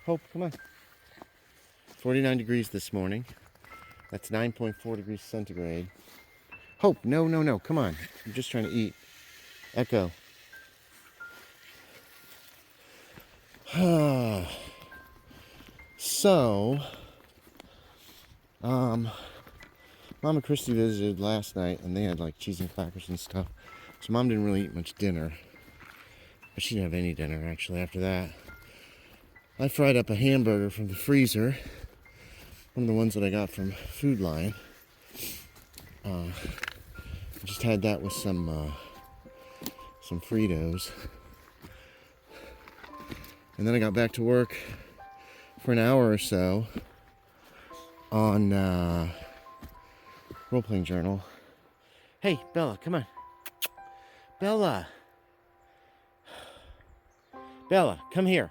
Hope, come on. 49 degrees this morning. That's 9.4 degrees centigrade. Hope, no, come on. I'm just trying to eat. Echo. So, Mom and Cristi visited last night, and they had like cheese and crackers and stuff. So Mom didn't really eat much dinner. But she didn't have any dinner, actually, after that. I fried up a hamburger from the freezer. One of the ones that I got from Food Lion. I just had that with some Fritos. And then I got back to work for an hour or so on Roleplaying Journal. Hey, Bella, come on. Bella, come here.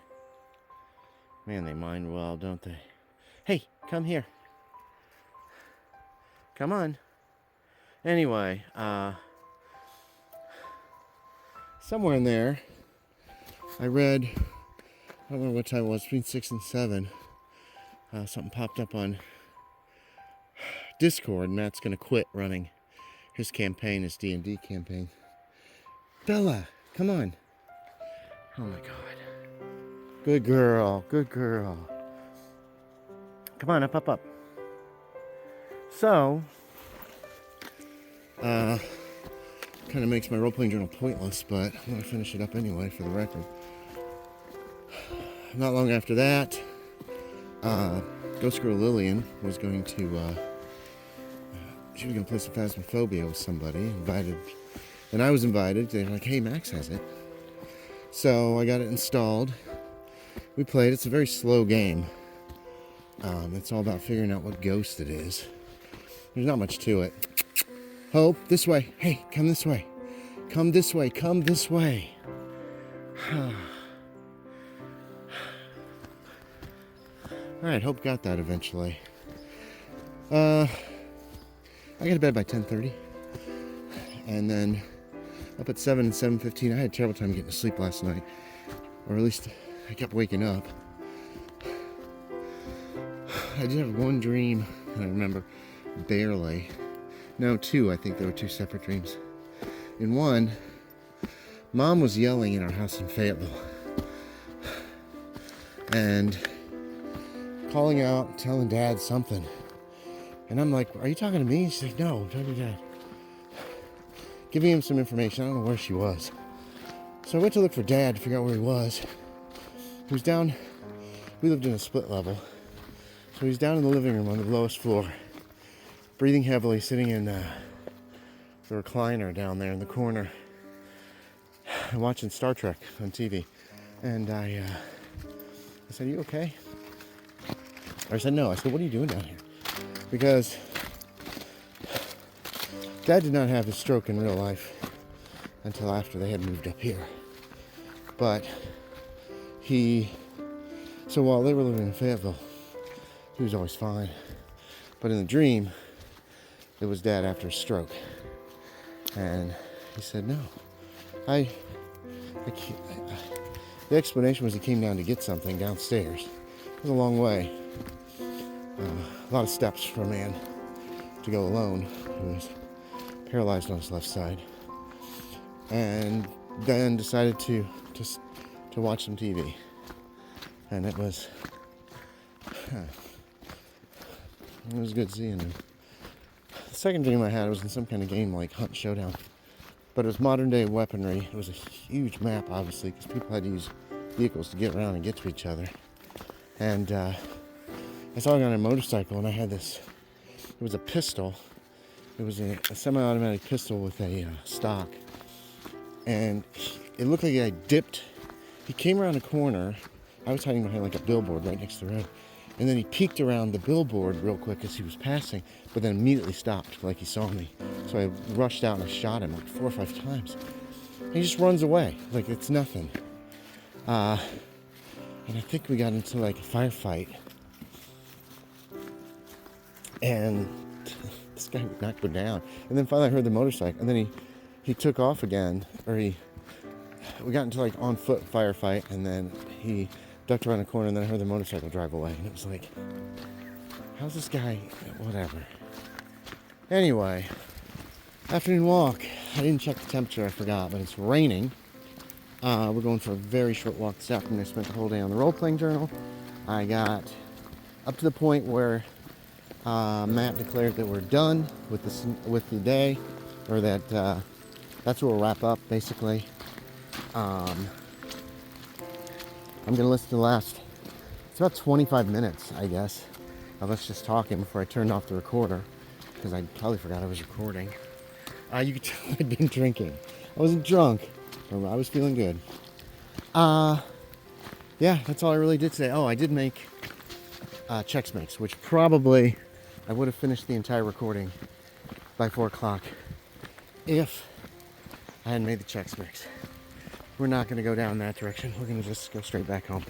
Man, they mind well, don't they? Hey, come here. Come on. Anyway, somewhere in there, I read, I don't remember what time it was, between 6 and 7, something popped up on Discord. Matt's going to quit running his campaign, his D&D campaign. Bella, come on. Oh my God. Good girl, good girl. Come on, up. So, kind of makes my role-playing journal pointless, but I'm going to finish it up anyway for the record. Not long after that, Ghost Girl Lillian was going to, she was going to play some Phasmophobia with somebody, and I was invited. They were like, hey, Max has it. So I got it installed. We played. It's a very slow game. It's all about figuring out what ghost it is. There's not much to it. Hope, this way. Hey, come this way. Come this way. Come this way. Alright, Hope got that eventually. I got to bed by 10:30. And then up at 7 and 7:15. I had a terrible time getting to sleep last night. Or at least I kept waking up. I did have one dream, I remember, barely. No, two. I think there were two separate dreams. In one, Mom was yelling in our house in Fayetteville. And calling out, telling Dad something. And I'm like, are you talking to me? She's like, no, I'm talking to Dad. Giving him some information. I don't know where she was. So I went to look for Dad to figure out where he was. He was down, we lived in a split level. So he's down in the living room on the lowest floor, breathing heavily, sitting in the recliner down there in the corner, watching Star Trek on TV. And I said, are you okay? Or I said, no. I said, what are you doing down here? Because Dad did not have his stroke in real life until after they had moved up here. But so while they were living in Fayetteville, he was always fine. But in the dream, it was Dad after a stroke. And he said, no. The explanation was he came down to get something downstairs. It was a long way. A lot of steps for a man to go alone. He was paralyzed on his left side. And then decided to watch some TV. And it was good seeing him. The second dream I had was in some kind of game like Hunt Showdown. But it was modern day weaponry. It was a huge map, obviously, because people had to use vehicles to get around and get to each other. And I saw a guy on a motorcycle, and I had this, it was a pistol. It was a semi-automatic pistol with a stock. And it looked like he came around a corner. I was hiding behind like a billboard right next to the road. And then he peeked around the billboard real quick as he was passing, but then immediately stopped like he saw me. So I rushed out and I shot him like 4 or 5 times. And he just runs away like it's nothing. And I think we got into like a firefight. And this guy would not go down. And then finally I heard the motorcycle. And then he took off again. We got into like on foot firefight. And then ducked around the corner, and then I heard the motorcycle drive away. And it was like, how's this guy? Whatever. Anyway, afternoon walk. I didn't check the temperature, I forgot, but it's raining. We're going for a very short walk this afternoon. I spent the whole day on the role-playing journal. I got up to the point where Matt declared that we're done with the day, or that that's where we'll wrap up, basically. I'm going to listen to the last, it's about 25 minutes, I guess, of us just talking before I turned off the recorder, because I probably forgot I was recording. You could tell I'd been drinking. I wasn't drunk, but I was feeling good. Yeah, that's all I really did today. Oh, I did make Chex Mix, which probably I would have finished the entire recording by 4 o'clock if I hadn't made the Chex Mix. We're not going to go down that direction. We're going to just go straight back home.